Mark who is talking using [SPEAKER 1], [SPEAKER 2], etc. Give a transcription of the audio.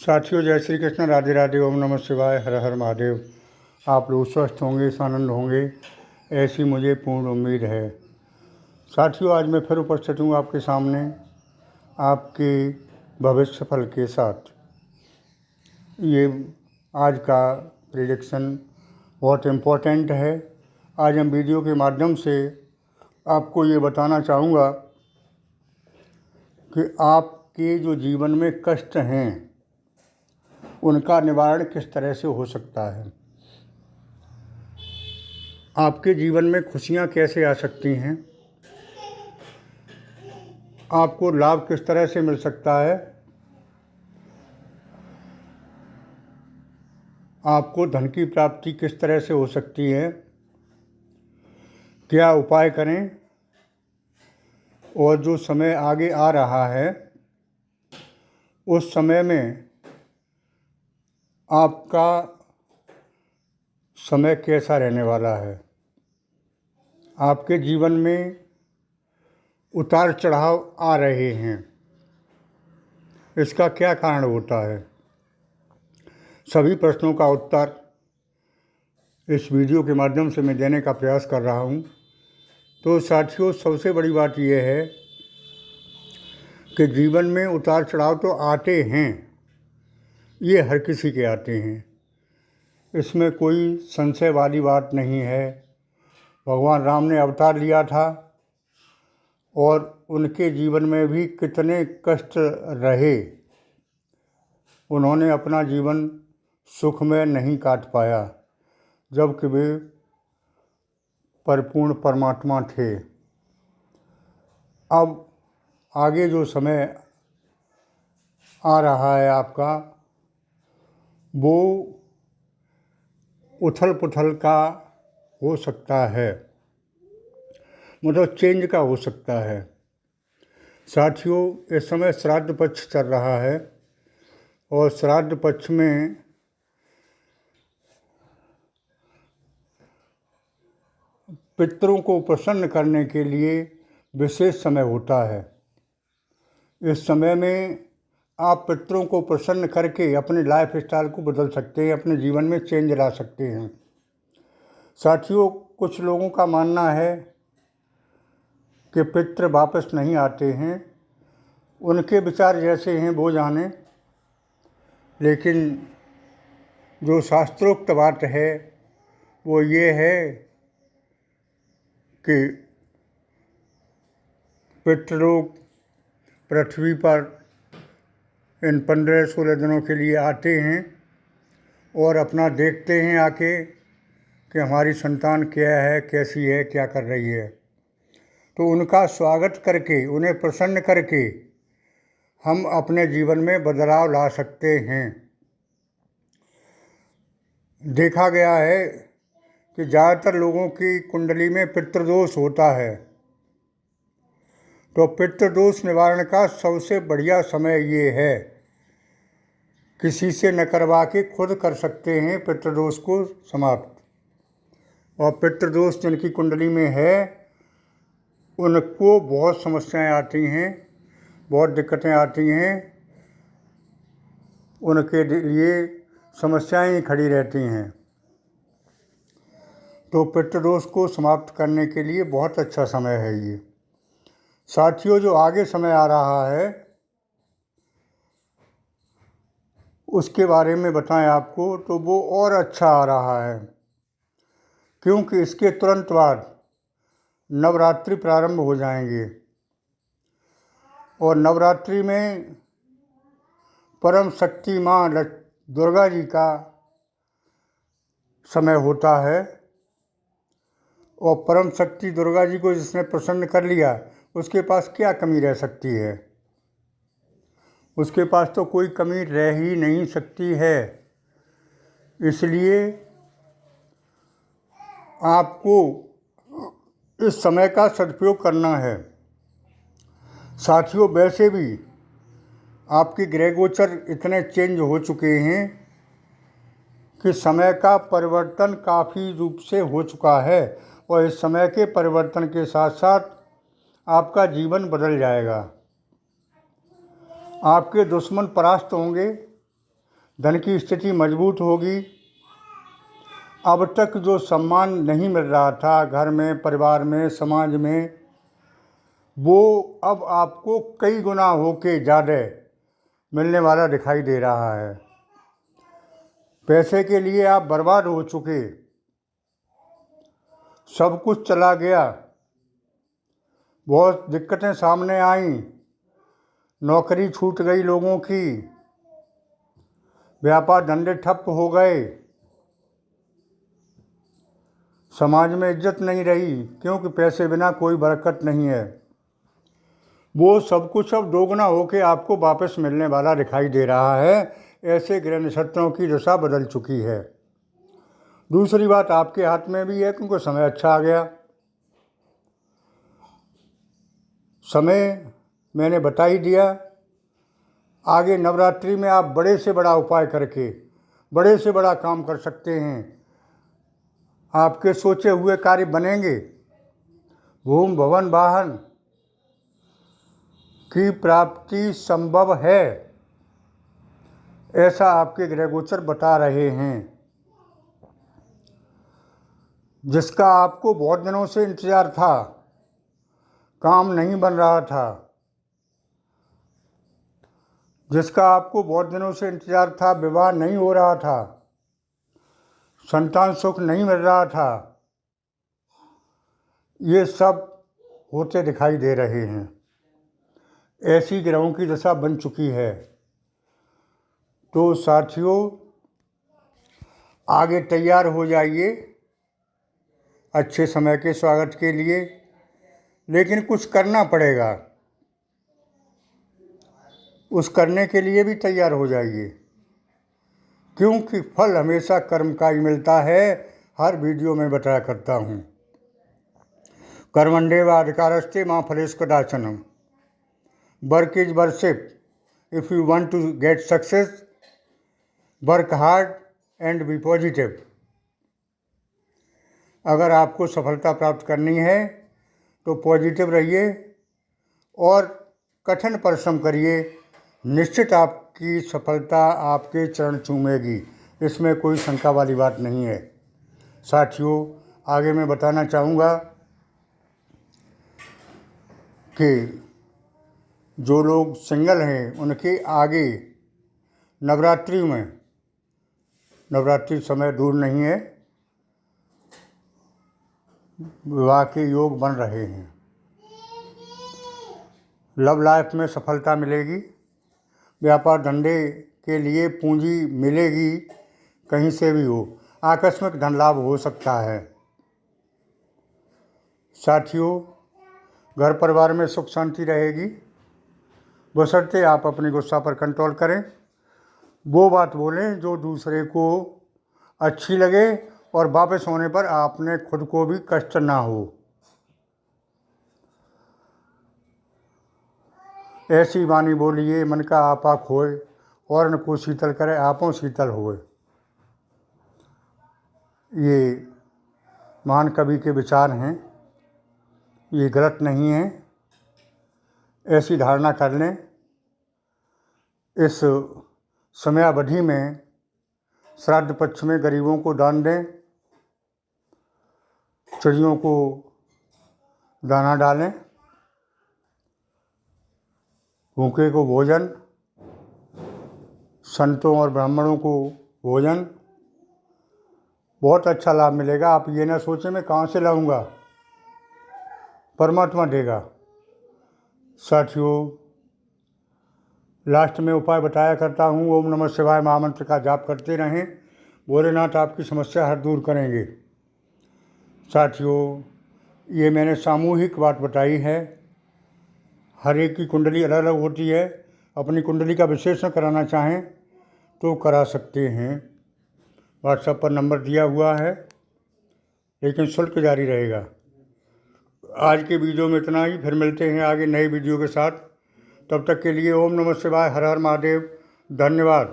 [SPEAKER 1] साथियों, जय श्री कृष्ण, राधे राधे, ओम नमः शिवाय, हर हर महादेव। आप लोग स्वस्थ होंगे, आनंद होंगे, ऐसी मुझे पूर्ण उम्मीद है। साथियों, आज मैं फिर उपस्थित हूँ आपके सामने आपके भविष्य फल के साथ। ये आज का प्रेडिक्शन बहुत इम्पोर्टेंट है। आज हम वीडियो के माध्यम से आपको ये बताना चाहूँगा कि आपके जो जीवन में कष्ट हैं उनका निवारण किस तरह से हो सकता है, आपके जीवन में खुशियाँ कैसे आ सकती हैं, आपको लाभ किस तरह से मिल सकता है, आपको धन की प्राप्ति किस तरह से हो सकती है, क्या उपाय करें, और जो समय आगे आ रहा है उस समय में आपका समय कैसा रहने वाला है। आपके जीवन में उतार चढ़ाव आ रहे हैं, इसका क्या कारण होता है। सभी प्रश्नों का उत्तर इस वीडियो के माध्यम से मैं देने का प्रयास कर रहा हूँ। तो साथियों, सबसे बड़ी बात यह है कि जीवन में उतार चढ़ाव तो आते हैं, ये हर किसी के आते हैं, इसमें कोई संशय वाली बात नहीं है। भगवान राम ने अवतार लिया था और उनके जीवन में भी कितने कष्ट रहे, उन्होंने अपना जीवन सुख में नहीं काट पाया, जबकि वे परिपूर्ण परमात्मा थे। अब आगे जो समय आ रहा है आपका, वो उथल पुथल का हो सकता है, मतलब चेंज का हो सकता है। साथियों, इस समय श्राद्ध पक्ष चल रहा है और श्राद्ध पक्ष में पितरों को प्रसन्न करने के लिए विशेष समय होता है। इस समय में आप पितरों को प्रसन्न करके अपने लाइफ स्टाइल को बदल सकते हैं, अपने जीवन में चेंज ला सकते हैं। साथियों, कुछ लोगों का मानना है कि पितृ वापस नहीं आते हैं, उनके विचार जैसे हैं वो जाने, लेकिन जो शास्त्रोक्त बात है वो ये है कि पितृलोक पृथ्वी पर इन 15-16 दिनों के लिए आते हैं और अपना देखते हैं आके कि हमारी संतान क्या है, कैसी है, क्या कर रही है। तो उनका स्वागत करके, उन्हें प्रसन्न करके हम अपने जीवन में बदलाव ला सकते हैं। देखा गया है कि ज़्यादातर लोगों की कुंडली में पितृदोष होता है, तो पितृदोष निवारण का सबसे बढ़िया समय ये है, किसी से न करवा के खुद कर सकते हैं पितृदोष को समाप्त। और पितृदोष जिनकी कुंडली में है उनको बहुत समस्याएं आती हैं, बहुत दिक्कतें आती हैं, उनके लिए समस्याएं ही खड़ी रहती हैं। तो पितृदोष को समाप्त करने के लिए बहुत अच्छा समय है ये। साथियों, जो आगे समय आ रहा है उसके बारे में बताएं आपको, तो वो और अच्छा आ रहा है, क्योंकि इसके तुरंत बाद नवरात्रि प्रारंभ हो जाएंगे और नवरात्रि में परम शक्ति माँ दुर्गा जी का समय होता है। और परम शक्ति दुर्गा जी को जिसने प्रसन्न कर लिया, उसके पास क्या कमी रह सकती है। उसके पास तो कोई कमी रह ही नहीं सकती है। इसलिए आपको इस समय का सदुपयोग करना है। साथियों, वैसे भी आपके ग्रह गोचर इतने चेंज हो चुके हैं कि समय का परिवर्तन काफ़ी रूप से हो चुका है, और इस समय के परिवर्तन के साथ साथ आपका जीवन बदल जाएगा। आपके दुश्मन परास्त होंगे धन की स्थिति मजबूत होगी। अब तक जो सम्मान नहीं मिल रहा था घर में, परिवार में, समाज में, वो अब आपको कई गुना होके ज़्यादा मिलने वाला दिखाई दे रहा है। पैसे के लिए आप बर्बाद हो चुके, सब कुछ चला गया, बहुत दिक्कतें सामने आईं, नौकरी छूट गई लोगों की, व्यापार धंधे ठप हो गए, समाज में इज्जत नहीं रही, क्योंकि पैसे बिना कोई बरकत नहीं है। वो सब कुछ अब दोगुना होके आपको वापस मिलने वाला दिखाई दे रहा है। ऐसे ग्रह नक्षत्रों की दशा बदल चुकी है। दूसरी बात आपके हाथ में भी है, क्योंकि समय अच्छा आ गया। समय मैंने बता ही दिया। आगे नवरात्रि में आप बड़े से बड़ा उपाय करके बड़े से बड़ा काम कर सकते हैं। आपके सोचे हुए कार्य बनेंगे। भूमि भवन वाहन की प्राप्ति संभव है, ऐसा आपके ग्रह गोचर बता रहे हैं। जिसका आपको बहुत दिनों से इंतजार था, काम नहीं बन रहा था, जिसका आपको बहुत दिनों से इंतजार था, विवाह नहीं हो रहा था, संतान सुख नहीं मिल रहा था, ये सब होते दिखाई दे रहे हैं। ऐसी ग्रहों की दशा बन चुकी है। तो साथियों, आगे तैयार हो जाइए अच्छे समय के स्वागत के लिए, लेकिन कुछ करना पड़ेगा। उस करने के लिए भी तैयार हो जाइए, क्योंकि फल हमेशा कर्म का ही मिलता है। हर वीडियो में बताया करता हूँ, कर्मण्येवाधिकारस्ते मा फलेषु कदाचन। Work is worship. If you want to get success, work hard and be positive. अगर आपको सफलता प्राप्त करनी है तो पॉजिटिव रहिए और कठिन परिश्रम करिए। निश्चित आपकी सफलता आपके चरण चूमेगी, इसमें कोई शंका वाली बात नहीं है। साथियों, आगे मैं बताना चाहूँगा कि जो लोग सिंगल हैं उनके आगे नवरात्रि समय दूर नहीं है, विवाह के योग बन रहे हैं। लव लाइफ में सफलता मिलेगी। व्यापार धंधे के लिए पूंजी मिलेगी, कहीं से भी हो। आकस्मिक धन लाभ हो सकता है। साथियों, घर परिवार में सुख शांति रहेगी, बशर्ते आप अपने गुस्सा पर कंट्रोल करें। वो बात बोलें जो दूसरे को अच्छी लगे और वापस होने पर आपने खुद को भी कष्ट ना हो। ऐसी वाणी बोलिए, मन का आपा खोए, और न को शीतल करे, आपों शीतल होए। ये महान कवि के विचार हैं, ये गलत नहीं है। ऐसी धारणा कर लें। इस समयावधि में श्राद्ध पक्ष में गरीबों को दान दें, चिड़ियों को दाना डालें, भूखे को भोजन, संतों और ब्राह्मणों को भोजन, बहुत अच्छा लाभ मिलेगा। आप ये ना सोचें मैं कहाँ से लाऊंगा, परमात्मा देगा। साथियों, लास्ट में उपाय बताया करता हूँ। ओम नमः शिवाय महामंत्र का जाप करते रहें, भोलेनाथ आपकी समस्या हर दूर करेंगे। साथियों, ये मैंने सामूहिक बात बताई है। हर एक की कुंडली अलग अलग होती है। अपनी कुंडली का विश्लेषण कराना चाहें तो करा सकते हैं। व्हाट्सएप पर नंबर दिया हुआ है, लेकिन शुल्क जारी रहेगा। आज के वीडियो में इतना ही। फिर मिलते हैं आगे नए वीडियो के साथ। तब तक के लिए ओम नमः शिवाय, हर हर महादेव। धन्यवाद।